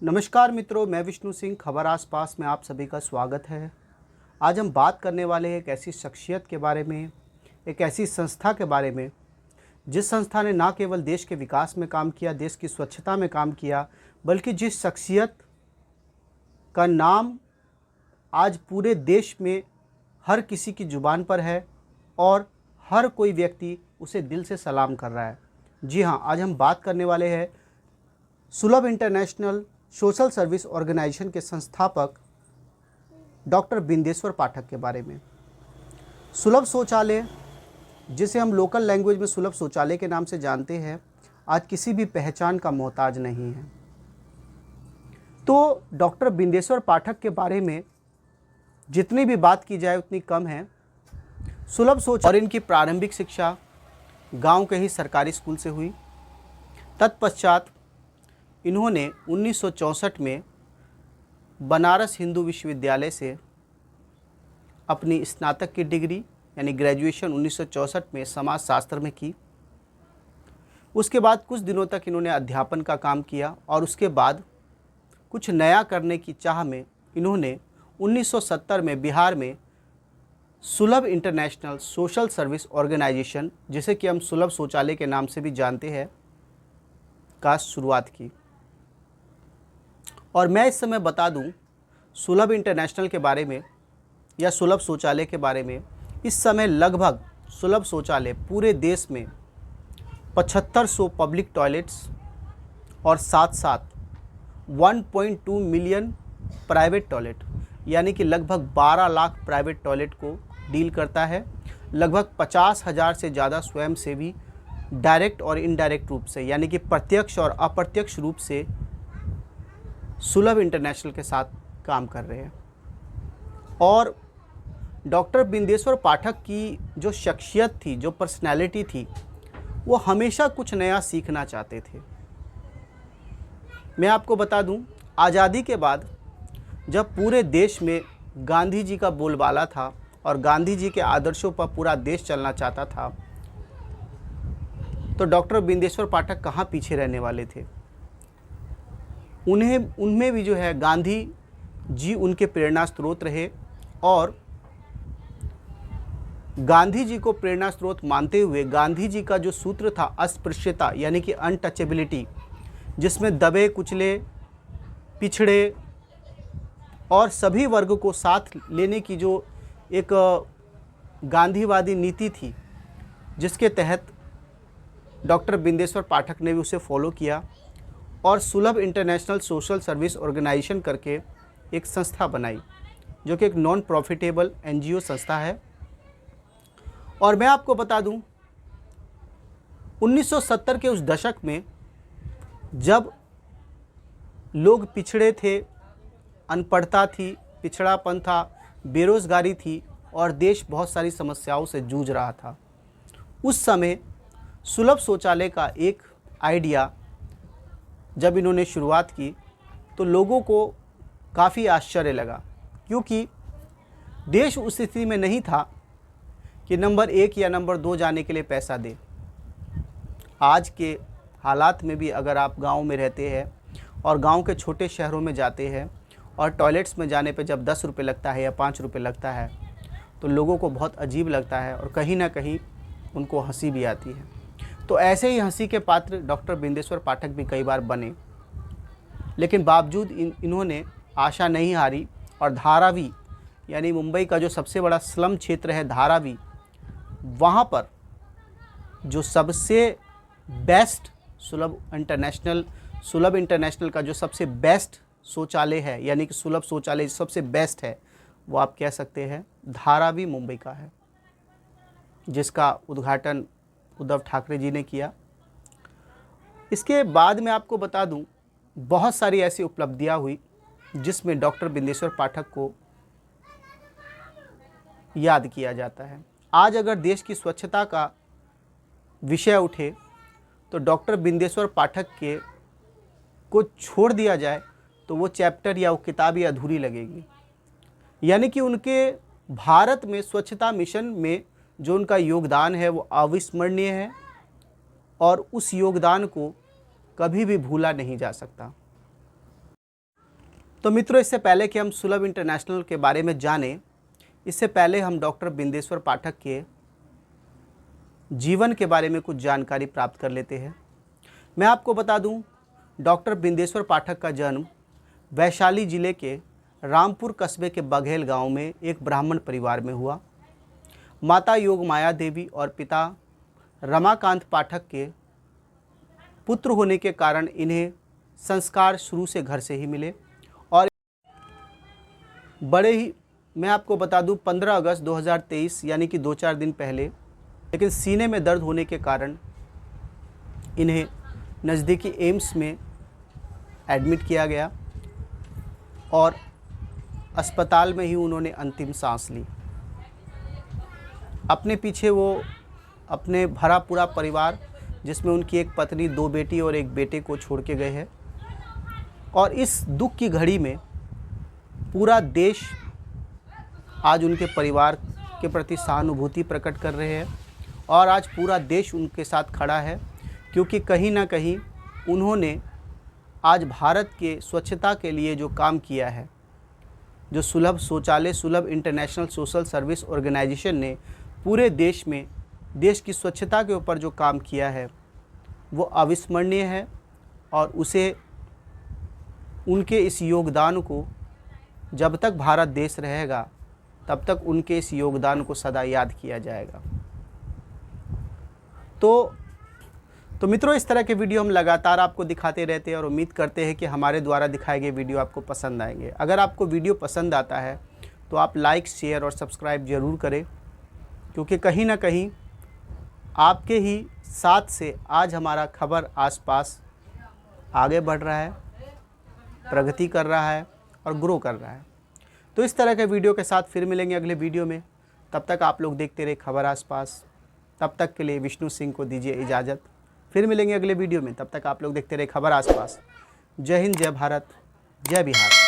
नमस्कार मित्रों, मैं विष्णु सिंह। खबर आसपास में आप सभी का स्वागत है। आज हम बात करने वाले हैं एक ऐसी शख्सियत के बारे में, एक ऐसी संस्था के बारे में जिस संस्था ने ना केवल देश के विकास में काम किया, देश की स्वच्छता में काम किया, बल्कि जिस शख्सियत का नाम आज पूरे देश में हर किसी की ज़ुबान पर है और हर कोई व्यक्ति उसे दिल से सलाम कर रहा है। जी हाँ, आज हम बात करने वाले हैं सुलभ इंटरनेशनल सोशल सर्विस ऑर्गेनाइजेशन के संस्थापक डॉक्टर बिंदेश्वर पाठक के बारे में। सुलभ शौचालय, जिसे हम लोकल लैंग्वेज में सुलभ शौचालय के नाम से जानते हैं, आज किसी भी पहचान का मोहताज नहीं है। तो डॉक्टर बिंदेश्वर पाठक के बारे में जितनी भी बात की जाए उतनी कम है। सुलभ शौचालय और इनकी प्रारंभिक शिक्षा गांव के ही सरकारी स्कूल से हुई। तत्पश्चात इन्होंने 1964 में बनारस हिंदू विश्वविद्यालय से अपनी स्नातक की डिग्री यानी ग्रेजुएशन 1964 में समाजशास्त्र में की। उसके बाद कुछ दिनों तक इन्होंने अध्यापन का काम किया और उसके बाद कुछ नया करने की चाह में इन्होंने 1970 में बिहार में सुलभ इंटरनेशनल सोशल सर्विस ऑर्गेनाइजेशन, जिसे कि हम सुलभ शौचालय के नाम से भी जानते हैं, का शुरुआत की। और मैं इस समय बता दूं सुलभ इंटरनेशनल के बारे में या सुलभ शौचालय के बारे में। इस समय लगभग सुलभ शौचालय पूरे देश में 7500 पब्लिक टॉयलेट्स और साथ साथ 1.2 मिलियन प्राइवेट टॉयलेट यानी कि लगभग 12 लाख प्राइवेट टॉयलेट को डील करता है। लगभग 50,000 से ज़्यादा स्वयंसेवी डायरेक्ट और इनडायरेक्ट रूप से यानी कि प्रत्यक्ष और अप्रत्यक्ष रूप से सुलभ इंटरनेशनल के साथ काम कर रहे हैं। और डॉक्टर बिंदेश्वर पाठक की जो शख्सियत थी, जो पर्सनैलिटी थी, वो हमेशा कुछ नया सीखना चाहते थे। मैं आपको बता दूं, आज़ादी के बाद जब पूरे देश में गांधी जी का बोलबाला था और गांधी जी के आदर्शों पर पूरा देश चलना चाहता था, तो डॉक्टर बिंदेश्वर पाठक कहाँ पीछे रहने वाले थे। उनमें भी जो है गांधी जी उनके प्रेरणा स्रोत रहे और गांधी जी को प्रेरणा स्रोत मानते हुए गांधी जी का जो सूत्र था अस्पृश्यता यानी कि अनटचेबिलिटी, जिसमें दबे कुचले पिछड़े और सभी वर्ग को साथ लेने की जो एक गांधीवादी नीति थी, जिसके तहत डॉक्टर बिंदेश्वर पाठक ने भी उसे फॉलो किया और सुलभ इंटरनेशनल सोशल सर्विस ऑर्गेनाइजेशन करके एक संस्था बनाई, जो कि एक नॉन प्रॉफिटेबल एनजीओ संस्था है। और मैं आपको बता दूं, 1970 के उस दशक में जब लोग पिछड़े थे, अनपढ़ता थी, पिछड़ापन था, बेरोज़गारी थी और देश बहुत सारी समस्याओं से जूझ रहा था, उस समय सुलभ शौचालय का एक आइडिया जब इन्होंने शुरुआत की तो लोगों को काफ़ी आश्चर्य लगा, क्योंकि देश उस स्थिति में नहीं था कि नंबर 1 या नंबर 2 जाने के लिए पैसा दे। आज के हालात में भी अगर आप गांव में रहते हैं और गांव के छोटे शहरों में जाते हैं और टॉयलेट्स में जाने पे जब 10 रुपये लगता है या 5 रुपये लगता है, तो लोगों को बहुत अजीब लगता है और कहीं ना कहीं उनको हंसी भी आती है। तो ऐसे ही हंसी के पात्र डॉक्टर बिंदेश्वर पाठक भी कई बार बने, लेकिन बावजूद इन्होंने आशा नहीं हारी और धारावी यानी मुंबई का जो सबसे बड़ा स्लम क्षेत्र है धारावी, वहाँ पर जो सबसे बेस्ट सुलभ इंटरनेशनल का जो सबसे बेस्ट शौचालय है यानी कि सुलभ शौचालय सबसे बेस्ट है, वो आप कह सकते हैं धारावी मुंबई का है, जिसका उद्घाटन उद्धव ठाकरे जी ने किया। इसके बाद मैं आपको बता दूं, बहुत सारी ऐसी उपलब्धियां हुई जिसमें डॉक्टर बिंदेश्वर पाठक को याद किया जाता है। आज अगर देश की स्वच्छता का विषय उठे तो डॉक्टर बिंदेश्वर पाठक के को छोड़ दिया जाए तो वो चैप्टर या वो किताब ही अधूरी लगेगी। यानी कि उनके भारत में स्वच्छता मिशन में जो उनका योगदान है वो अविस्मरणीय है और उस योगदान को कभी भी भूला नहीं जा सकता। तो मित्रों, इससे पहले कि हम सुलभ इंटरनेशनल के बारे में जानें, इससे पहले हम डॉक्टर बिंदेश्वर पाठक के जीवन के बारे में कुछ जानकारी प्राप्त कर लेते हैं। मैं आपको बता दूं, डॉक्टर बिंदेश्वर पाठक का जन्म वैशाली जिले के रामपुर कस्बे के बघेल गांव में एक ब्राह्मण परिवार में हुआ। माता योग माया देवी और पिता रमाकांत पाठक के पुत्र होने के कारण इन्हें संस्कार शुरू से घर से ही मिले और बड़े ही, मैं आपको बता दूं, 15 अगस्त 2023 यानी कि 2-4 दिन पहले, लेकिन सीने में दर्द होने के कारण इन्हें नज़दीकी एम्स में एडमिट किया गया और अस्पताल में ही उन्होंने अंतिम सांस ली। अपने पीछे वो अपने भरा पूरा परिवार, जिसमें उनकी एक पत्नी, 2 बेटी और 1 बेटे को छोड़ के गए हैं। और इस दुख की घड़ी में पूरा देश आज उनके परिवार के प्रति सहानुभूति प्रकट कर रहे हैं और आज पूरा देश उनके साथ खड़ा है, क्योंकि कहीं ना कहीं उन्होंने आज भारत के स्वच्छता के लिए जो काम किया है, जो सुलभ शौचालय, सुलभ इंटरनेशनल सोशल सर्विस ऑर्गेनाइजेशन ने पूरे देश में देश की स्वच्छता के ऊपर जो काम किया है वो अविस्मरणीय है। और उसे, उनके इस योगदान को जब तक भारत देश रहेगा तब तक उनके इस योगदान को सदा याद किया जाएगा। तो मित्रों, इस तरह के वीडियो हम लगातार आपको दिखाते रहते हैं और उम्मीद करते हैं कि हमारे द्वारा दिखाए गए वीडियो आपको पसंद आएंगे। अगर आपको वीडियो पसंद आता है तो आप लाइक, शेयर और सब्सक्राइब ज़रूर करें, क्योंकि कहीं ना कहीं आपके ही साथ से आज हमारा खबर आसपास आगे बढ़ रहा है, प्रगति कर रहा है और ग्रो कर रहा है। तो इस तरह के वीडियो के साथ फिर मिलेंगे अगले वीडियो में। तब तक आप लोग देखते रहे खबर आसपास। तब तक के लिए विष्णु सिंह को दीजिए इजाज़त। फिर मिलेंगे अगले वीडियो में। तब तक आप लोग देखते रहे खबर आसपास। जय हिंद, जय भारत, जय बिहार।